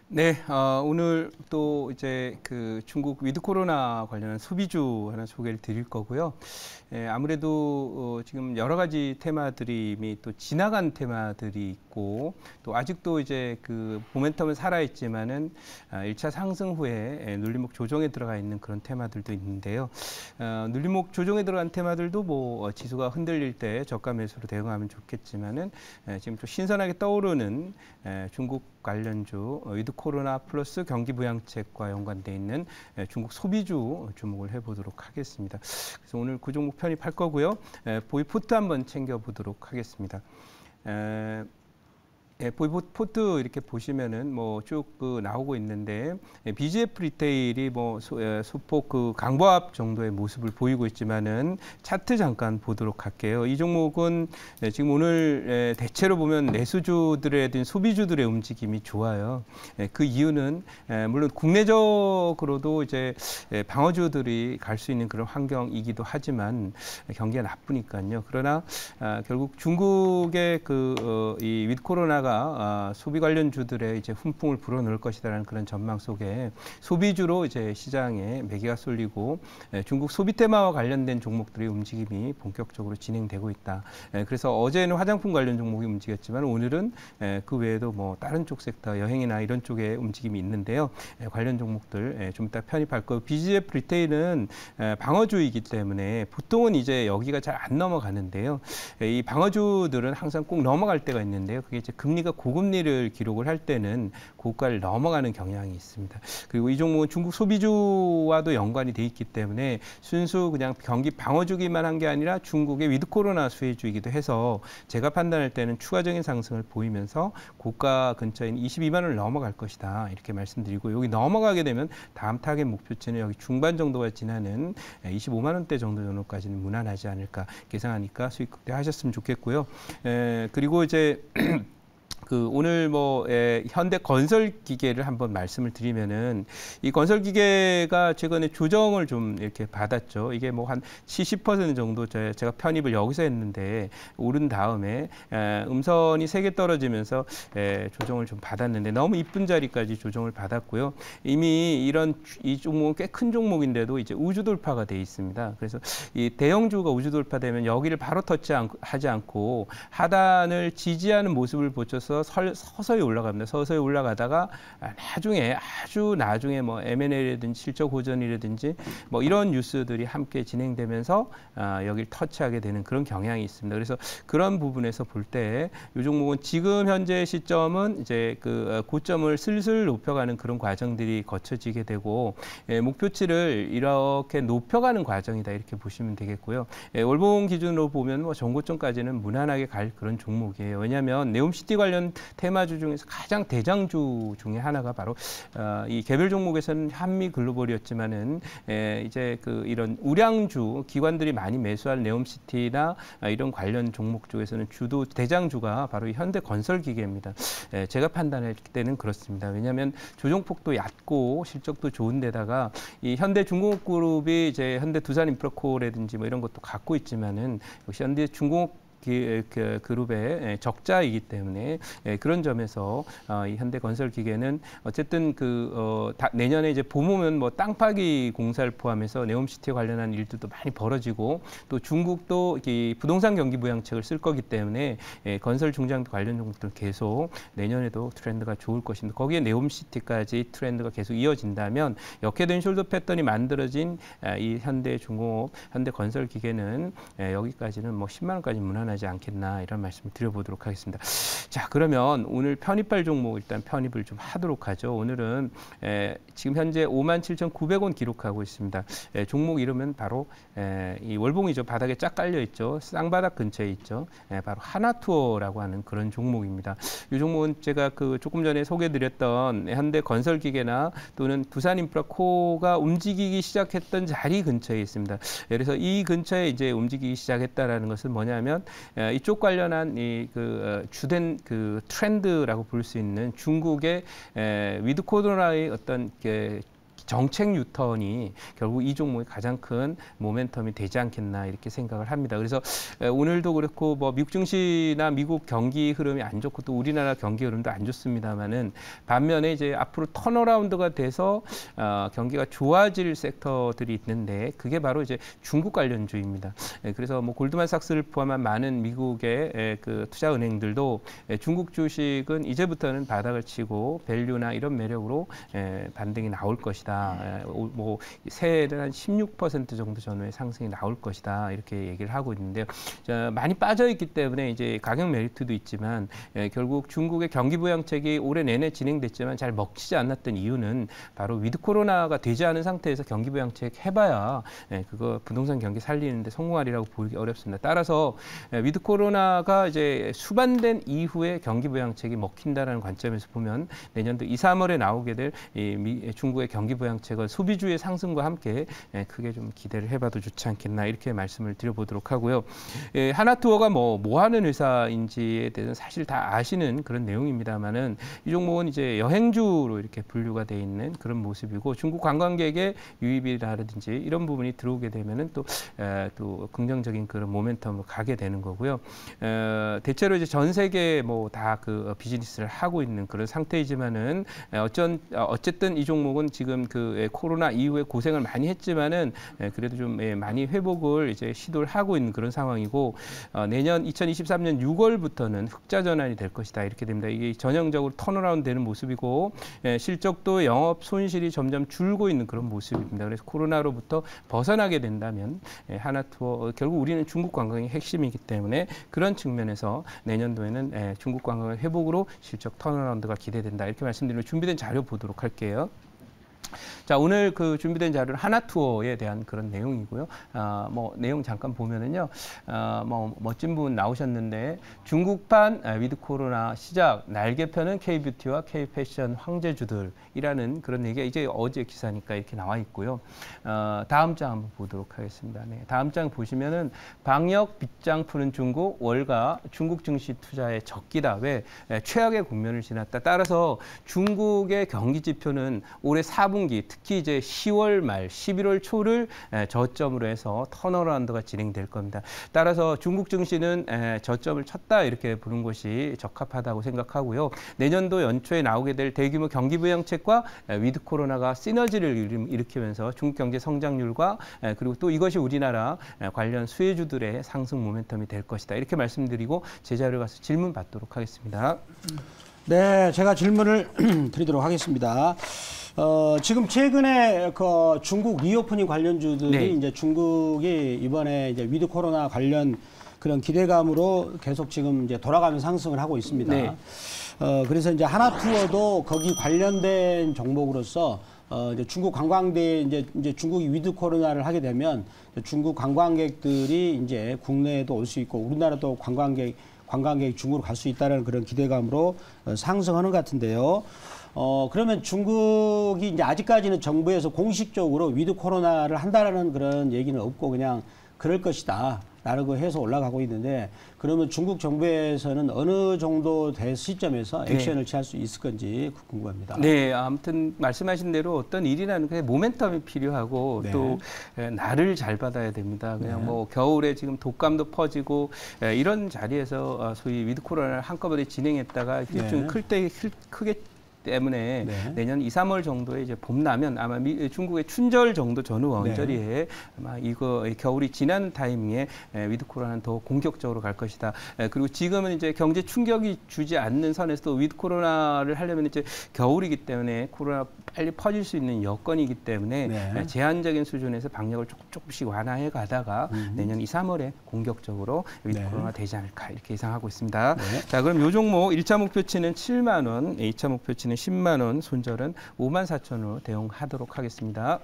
네, 오늘 또 이제 그 중국 위드 코로나 관련한 소비주 하나 소개를 드릴 거고요. 아무래도 지금 여러 가지 테마들이 이미 또 지나간 테마들이 있고 또 아직도 이제 그 모멘텀은 살아있지만은 1차 상승 후에 눌림목 조정에 들어가 있는 그런 테마들도 있는데요. 눌림목 조정에 들어간 테마들도 뭐 지수가 흔들릴 때 저가 매수로 대응하면 좋겠지만은 지금 또 신선하게 떠오르는 중국 관련주 위드 코로나 플러스 경기 부양책과 연관돼 있는 중국 소비주 주목을 해보도록 하겠습니다. 그래서 오늘 그 종목 편입할 거고요. 보이 포트 한번 챙겨보도록 하겠습니다. 보이 포트 이렇게 보시면은 뭐 쭉 그 나오고 있는데 BGF 리테일이 뭐 소폭 그 강보합 정도의 모습을 보이고 있지만은 차트 잠깐 보도록 할게요. 이 종목은 지금 오늘 대체로 보면 내수주들의 소비주들의 움직임이 좋아요. 그 이유는 물론 국내적으로도 이제 방어주들이 갈 수 있는 그런 환경이기도 하지만 경기가 나쁘니까요. 그러나 결국 중국의 이 위드 코로나가 소비 관련주들의 이제 훈풍을 불어넣을 것이다라는 그런 전망 속에 소비주로 이제 시장에 매기가 쏠리고 중국 소비 테마와 관련된 종목들의 움직임이 본격적으로 진행되고 있다. 그래서 어제는 화장품 관련 종목이 움직였지만 오늘은 그 외에도 뭐 다른 쪽 섹터 여행이나 이런 쪽에 움직임이 있는데요. 관련 종목들 좀 이따 편입할 거고 BGF 리테일은 방어주이기 때문에 보통은 이제 여기가 잘 안 넘어가는데요. 이 방어주들은 항상 꼭 넘어갈 때가 있는데요. 그게 이제 금리가 고금리를 기록을 할 때는 고가를 넘어가는 경향이 있습니다. 그리고 이 종목은 중국 소비주와도 연관이 돼 있기 때문에 순수 그냥 경기 방어주기만 한 게 아니라 중국의 위드 코로나 수혜주이기도 해서 제가 판단할 때는 추가적인 상승을 보이면서 고가 근처인 22만 원을 넘어갈 것이다. 이렇게 말씀드리고 여기 넘어가게 되면 다음 타겟 목표치는 여기 중반 정도가 지나는 25만 원대 정도까지는 무난하지 않을까 계산하니까 수익 극대화하셨으면 좋겠고요. 그리고 이제 오늘 현대 건설 기계를 한번 말씀을 드리면은 이 건설 기계가 최근에 조정을 좀 이렇게 받았죠. 이게 뭐 한 70% 정도 제가 편입을 여기서 했는데 오른 다음에 음선이 3개 떨어지면서 조정을 좀 받았는데 너무 이쁜 자리까지 조정을 받았고요. 이미 이 종목은 꽤 큰 종목인데도 이제 우주 돌파가 돼 있습니다. 그래서 이 대형주가 우주 돌파되면 여기를 바로 터치하지 않고 하단을 지지하는 모습을 보여서 서서히 올라갑니다. 서서히 올라가다가 아주 나중에 뭐 M&A라든지 실적 호전이라든지 뭐 이런 뉴스들이 함께 진행되면서 여기를 터치하게 되는 그런 경향이 있습니다. 그래서 그런 부분에서 볼 때 이 종목은 지금 현재 시점은 이제 그 고점을 슬슬 높여가는 그런 과정들이 거쳐지게 되고 목표치를 이렇게 높여가는 과정이다 이렇게 보시면 되겠고요. 월봉 기준으로 보면 뭐 전고점까지는 무난하게 갈 그런 종목이에요. 왜냐하면 네옴시티 관련 테마주 중에서 가장 대장주 중에 하나가 바로 이 개별 종목에서는 한미글로벌이었지만은 이제 이런 우량주 기관들이 많이 매수할 네옴시티나 이런 관련 종목 쪽에서는 주도 대장주가 바로 이 현대건설기계입니다. 제가 판단할 때는 그렇습니다. 왜냐하면 조정폭도 얕고 실적도 좋은데다가 이 현대중공업그룹이 이제 현대두산인프라코라든지 뭐 이런 것도 갖고 있지만은 역시 현대중공업 그룹의 적자이기 때문에 그런 점에서 이 현대건설기계는 어쨌든 내년에 이제 봄오면 뭐 땅 파기 공사를 포함해서 네옴시티에 관련한 일들도 많이 벌어지고 또 중국도 이 부동산 경기 부양책을 쓸 거기 때문에 건설 중장 관련 종목들 계속 내년에도 트렌드가 좋을 것입니다. 거기에 네옴시티까지 트렌드가 계속 이어진다면 역회된 숄더 패턴이 만들어진 이 현대중공업, 현대건설기계는 여기까지는 뭐 10만 원까지 무난하지 않겠나 이런 말씀을 드려보도록 하겠습니다. 자, 그러면 오늘 편입할 종목 일단 편입을 좀 하도록 하죠. 오늘은 지금 현재 57,900원 기록하고 있습니다. 종목 이름은 바로 이 월봉이죠. 바닥에 쫙 깔려 있죠. 쌍바닥 근처에 있죠. 바로 하나투어라고 하는 그런 종목입니다. 이 종목은 제가 조금 전에 소개드렸던 현대건설기계나 또는 두산인프라코가 움직이기 시작했던 자리 근처에 있습니다. 그래서 이 근처에 이제 움직이기 시작했다라는 것은 뭐냐면 이쪽 관련한 주된 트렌드라고 볼 수 있는 중국의 위드 코로나의 어떤 정책 유턴이 결국 이 종목의 가장 큰 모멘텀이 되지 않겠나 이렇게 생각을 합니다. 그래서 오늘도 그렇고 뭐 미국 증시나 미국 경기 흐름이 안 좋고 또 우리나라 경기 흐름도 안 좋습니다만은 반면에 이제 앞으로 턴어라운드가 돼서 경기가 좋아질 섹터들이 있는데 그게 바로 이제 중국 관련주입니다. 그래서 뭐 골드만삭스를 포함한 많은 미국의 그 투자은행들도 중국 주식은 이제부터는 바닥을 치고 밸류나 이런 매력으로 반등이 나올 것이다. 뭐 새해에는 한 16% 정도 전후에 상승이 나올 것이다. 이렇게 얘기를 하고 있는데요. 많이 빠져 있기 때문에 이제 가격 메리트도 있지만 결국 중국의 경기 부양책이 올해 내내 진행됐지만 잘 먹히지 않았던 이유는 바로 위드 코로나가 되지 않은 상태에서 경기 부양책 해봐야 그거 부동산 경기 살리는데 성공하리라고 보기 어렵습니다. 따라서 위드 코로나가 이제 수반된 이후에 경기 부양책이 먹힌다라는 관점에서 보면 내년도 2, 3월에 나오게 될 중국의 경기 부양책은 소비주의 상승과 함께 크게 좀 기대를 해봐도 좋지 않겠나 이렇게 말씀을 드려보도록 하고요. 하나투어가 뭐 하는 회사인지에 대해서는 사실 다 아시는 그런 내용입니다만은 이 종목은 이제 여행주로 이렇게 분류가 돼 있는 그런 모습이고 중국 관광객의 유입이라든지 이런 부분이 들어오게 되면은 또 긍정적인 그런 모멘텀으로 가게 되는 거고요. 대체로 이제 전 세계 뭐 다 그 비즈니스를 하고 있는 그런 상태이지만은 어쨌든 이 종목은 지금 그 코로나 이후에 고생을 많이 했지만은 그래도 좀 많이 회복을 이제 시도를 하고 있는 그런 상황이고 내년 2023년 6월부터는 흑자 전환이 될 것이다 이렇게 됩니다. 이게 전형적으로 턴어라운드 되는 모습이고 실적도 영업 손실이 점점 줄고 있는 그런 모습입니다. 그래서 코로나로부터 벗어나게 된다면 하나투어 결국 우리는 중국 관광이 핵심이기 때문에 그런 측면에서 내년도에는 중국 관광의 회복으로 실적 턴어라운드가 기대된다 이렇게 말씀드리면 준비된 자료 보도록 할게요. 자, 오늘 그 준비된 자료는 하나투어에 대한 그런 내용이고요. 뭐 내용 잠깐 보면은요, 뭐 멋진 분 나오셨는데 중국판 위드 코로나 시작 날개편은 K뷰티와 K패션 황제주들이라는 그런 얘기가 이제 어제 기사니까 이렇게 나와 있고요. 다음 장 한번 보도록 하겠습니다. 네, 다음 장 보시면은 방역 빗장 푸는 중국 월가 중국 증시 투자의 적기다. 왜 최악의 국면을 지났다. 따라서 중국의 경기 지표는 올해 4분기 특히 이제 10월 말 11월 초를 저점으로 해서 턴어라운드가 진행될 겁니다. 따라서 중국 증시는 저점을 쳤다 이렇게 보는 것이 적합하다고 생각하고요. 내년도 연초에 나오게 될 대규모 경기 부양책과 위드 코로나가 시너지를 일으키면서 중국 경제 성장률과 그리고 또 이것이 우리나라 관련 수혜주들의 상승 모멘텀이 될 것이다. 이렇게 말씀드리고 제자리로 가서 질문 받도록 하겠습니다. 네, 제가 질문을 드리도록 하겠습니다. 지금 최근에 그 중국 리오프닝 관련주들이 네. 이제 중국이 이번에 이제 위드 코로나 관련 그런 기대감으로 계속 지금 이제 돌아가면서 상승을 하고 있습니다. 네. 그래서 이제 하나투어도 거기 관련된 종목으로서 이제 중국 관광대 이제 중국이 위드 코로나를 하게 되면 중국 관광객들이 이제 국내에도 올 수 있고 우리나라도 관광객이 중국으로 갈 수 있다는 그런 기대감으로 상승하는 것 같은데요. 그러면 중국이 이제 아직까지는 정부에서 공식적으로 위드 코로나를 한다라는 그런 얘기는 없고 그냥 그럴 것이다 라고 해서 올라가고 있는데 그러면 중국 정부에서는 어느 정도 될 시점에서 액션을 취할 수 있을 건지 궁금합니다. 네, 아무튼 말씀하신 대로 어떤 일이라는 게 모멘텀이 필요하고 네. 또 날을 잘 받아야 됩니다. 그냥 네. 뭐 겨울에 지금 독감도 퍼지고 이런 자리에서 소위 위드 코로나를 한꺼번에 진행했다가 네. 좀 크게 때문에 네. 내년 2, 3월 정도에 이제 봄 나면 아마 중국의 춘절 정도 전후 언저리에 아마 이거 겨울이 지난 타이밍에 위드 코로나는 더 공격적으로 갈 것이다. 그리고 지금은 이제 경제 충격이 주지 않는 선에서 또 위드 코로나를 하려면 이제 겨울이기 때문에 코로나 빨리 퍼질 수 있는 여건이기 때문에 네. 제한적인 수준에서 방역을 조금씩 완화해 가다가 내년 2, 3월에 공격적으로 위드 코로나 되지 않을까 이렇게 예상하고 있습니다. 네. 자, 그럼 요 종목 1차 목표치는 7만 원, 2차 목표치는 10만 원, 손절은 5만 4천 원으로 대응하도록 하겠습니다.